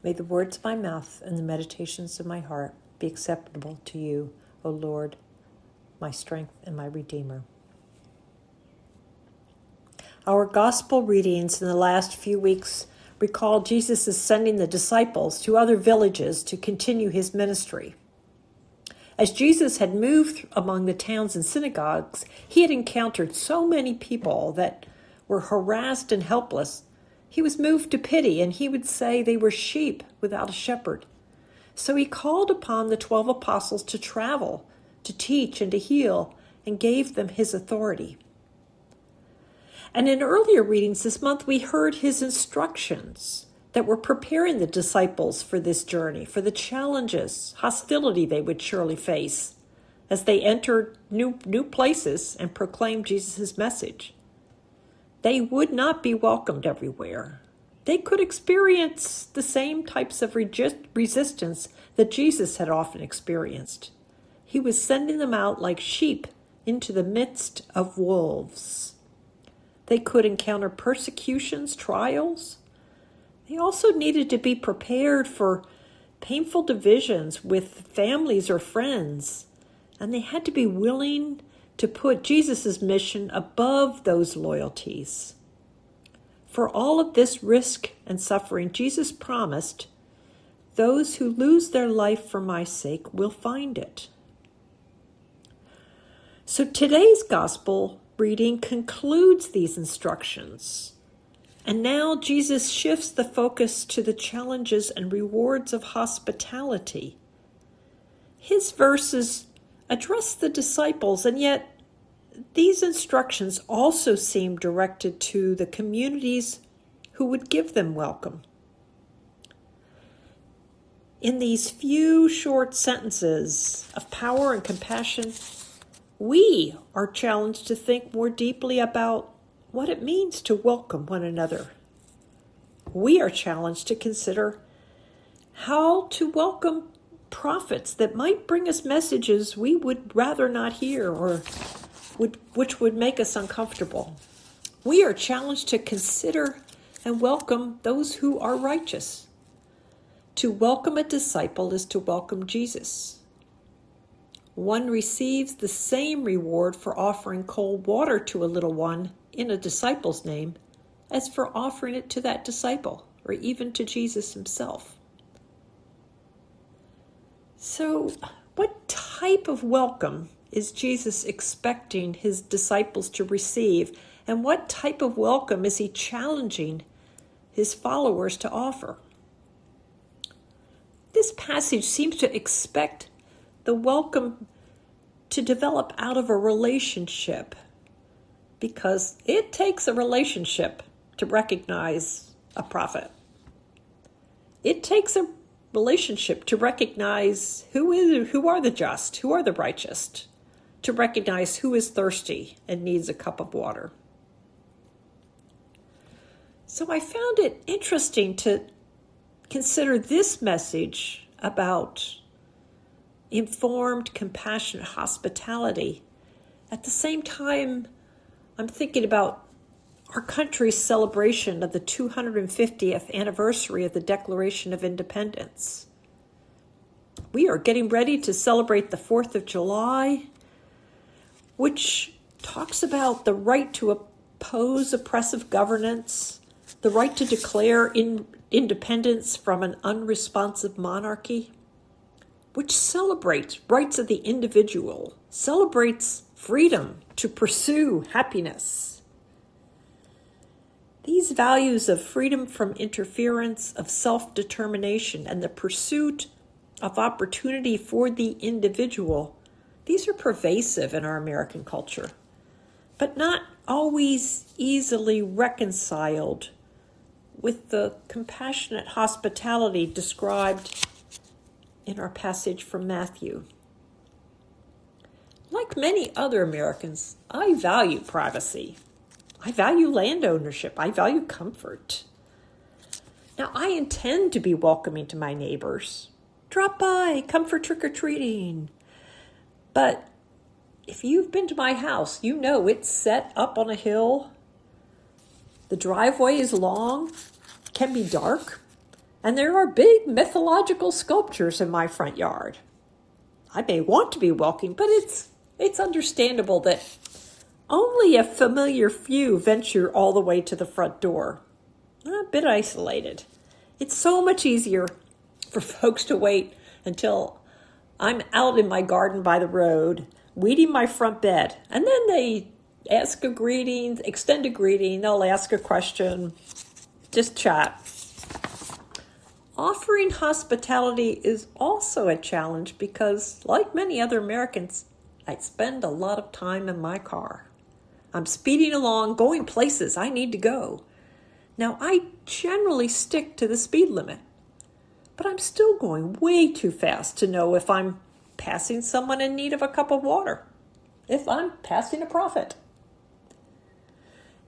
May the words of my mouth and the meditations of my heart be acceptable to you, O Lord, my strength and my Redeemer. Our gospel readings in the last few weeks recall Jesus' sending the disciples to other villages to continue his ministry. As Jesus had moved among the towns and synagogues, he had encountered so many people that were harassed and helpless. He was moved to pity, and he would say they were sheep without a shepherd. So he called upon the 12 apostles to travel, to teach, and to heal, and gave them his authority. And in earlier readings this month, we heard his instructions that were preparing the disciples for this journey, for the challenges, hostility they would surely face as they entered new places and proclaimed Jesus' message. They would not be welcomed everywhere. They could experience the same types of resistance that Jesus had often experienced. He was sending them out like sheep into the midst of wolves. They could encounter persecutions, trials. They also needed to be prepared for painful divisions with families or friends, and they had to be willing to put Jesus' mission above those loyalties. For all of this risk and suffering, Jesus promised, "Those who lose their life for my sake will find it." So today's gospel reading concludes these instructions. And now Jesus shifts the focus to the challenges and rewards of hospitality. His verses address the disciples, and yet these instructions also seem directed to the communities who would give them welcome. In these few short sentences of power and compassion, we are challenged to think more deeply about what it means to welcome one another. We are challenged to consider how to welcome prophets that might bring us messages we would rather not hear or which would make us uncomfortable. We are challenged to consider and welcome those who are righteous. To welcome a disciple is to welcome Jesus. One receives the same reward for offering cold water to a little one in a disciple's name as for offering it to that disciple or even to Jesus himself. So, what type of welcome is Jesus expecting his disciples to receive, and what type of welcome is he challenging his followers to offer? This passage seems to expect the welcome to develop out of a relationship, because it takes a relationship to recognize a prophet. It takes a relationship to recognize who are the just, who are the righteous, to recognize who is thirsty and needs a cup of water. So I found it interesting to consider this message about informed, compassionate hospitality. At the same time, I'm thinking about our country's celebration of the 250th anniversary of the Declaration of Independence. We are getting ready to celebrate the 4th of July, which talks about the right to oppose oppressive governance, the right to declare independence from an unresponsive monarchy, which celebrates rights of the individual, celebrates freedom to pursue happiness. These values of freedom from interference, of self-determination, and the pursuit of opportunity for the individual, these are pervasive in our American culture, but not always easily reconciled with the compassionate hospitality described in our passage from Matthew. Like many other Americans, I value privacy. I value land ownership. I value comfort. Now, I intend to be welcoming to my neighbors. Drop by, come for trick-or-treating. But if you've been to my house, you know it's set up on a hill. The driveway is long, can be dark, And there are big mythological sculptures in my front yard. I may want to be welcoming, but it's understandable that only a familiar few venture all the way to the front door. I'm a bit isolated. It's so much easier for folks to wait until I'm out in my garden by the road, weeding my front bed, and then they ask a greeting, extend a greeting, they'll ask a question, just chat. Offering hospitality is also a challenge because, like many other Americans, I spend a lot of time in my car. I'm speeding along, going places I need to go. Now, I generally stick to the speed limit, but I'm still going way too fast to know if I'm passing someone in need of a cup of water, if I'm passing a prophet.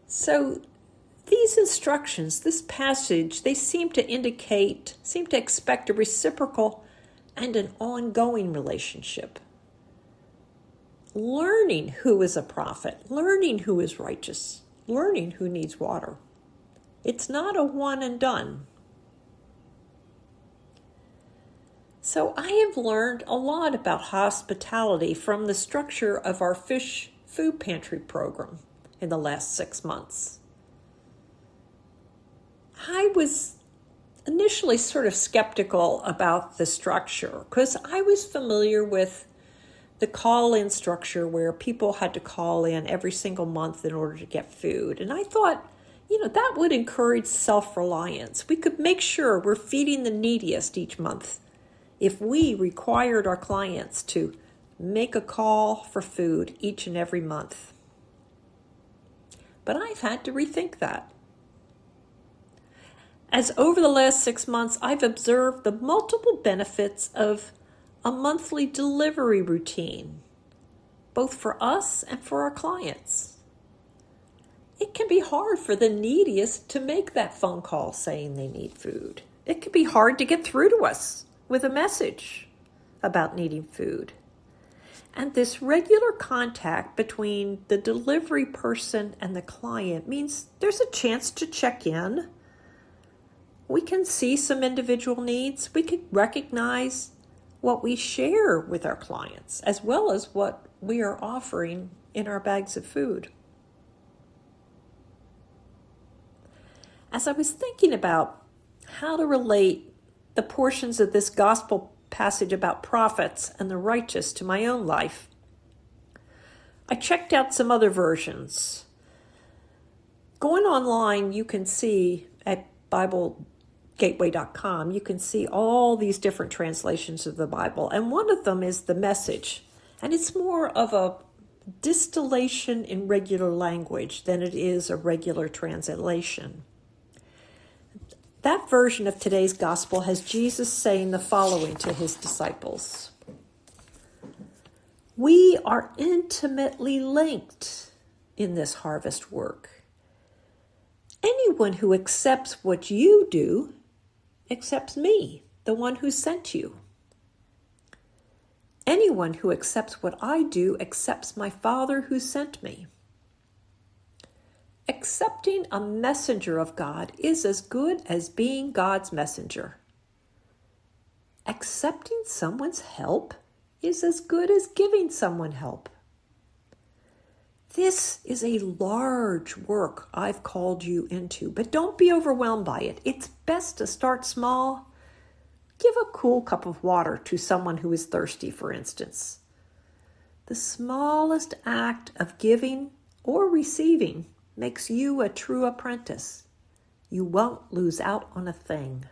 So these instructions, this passage, they seem to expect a reciprocal and an ongoing relationship. Learning who is a prophet, learning who is righteous, learning who needs water. It's not a one and done. So I have learned a lot about hospitality from the structure of our fish food pantry program in the last 6 months. I was initially sort of skeptical about the structure because I was familiar with the call-in structure where people had to call in every single month in order to get food. And I thought, that would encourage self-reliance. We could make sure we're feeding the neediest each month if we required our clients to make a call for food each and every month. But I've had to rethink that. As over the last 6 months, I've observed the multiple benefits of a monthly delivery routine, both for us and for our clients. It can be hard for the neediest to make that phone call saying they need food. It can be hard to get through to us with a message about needing food. And this regular contact between the delivery person and the client means there's a chance to check in. We can see some individual needs. We can recognize what we share with our clients, as well as what we are offering in our bags of food. As I was thinking about how to relate the portions of this gospel passage about prophets and the righteous to my own life, I checked out some other versions. Going online, you can see at BibleGateway.com, you can see all these different translations of the Bible, and one of them is the Message, and it's more of a distillation in regular language than it is a regular translation. That version of today's gospel has Jesus saying the following to his disciples. We are intimately linked in this harvest work. Anyone who accepts what you do accepts me, the one who sent you. Anyone who accepts what I do accepts my Father who sent me. Accepting a messenger of God is as good as being God's messenger. Accepting someone's help is as good as giving someone help. This is a large work I've called you into, but don't be overwhelmed by it. It's best to start small. Give a cool cup of water to someone who is thirsty, for instance. The smallest act of giving or receiving makes you a true apprentice. You won't lose out on a thing.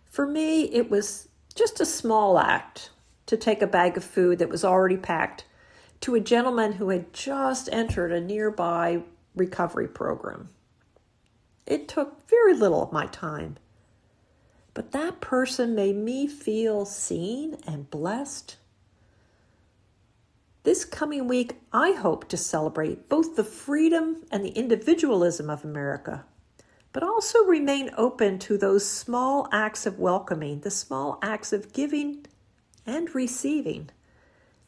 For me, it was just a small act to take a bag of food that was already packed to a gentleman who had just entered a nearby recovery program. It took very little of my time, but that person made me feel seen and blessed. This coming week, I hope to celebrate both the freedom and the individualism of America, but also remain open to those small acts of welcoming, the small acts of giving and receiving,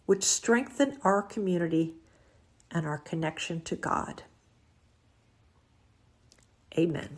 which strengthen our community and our connection to God. Amen.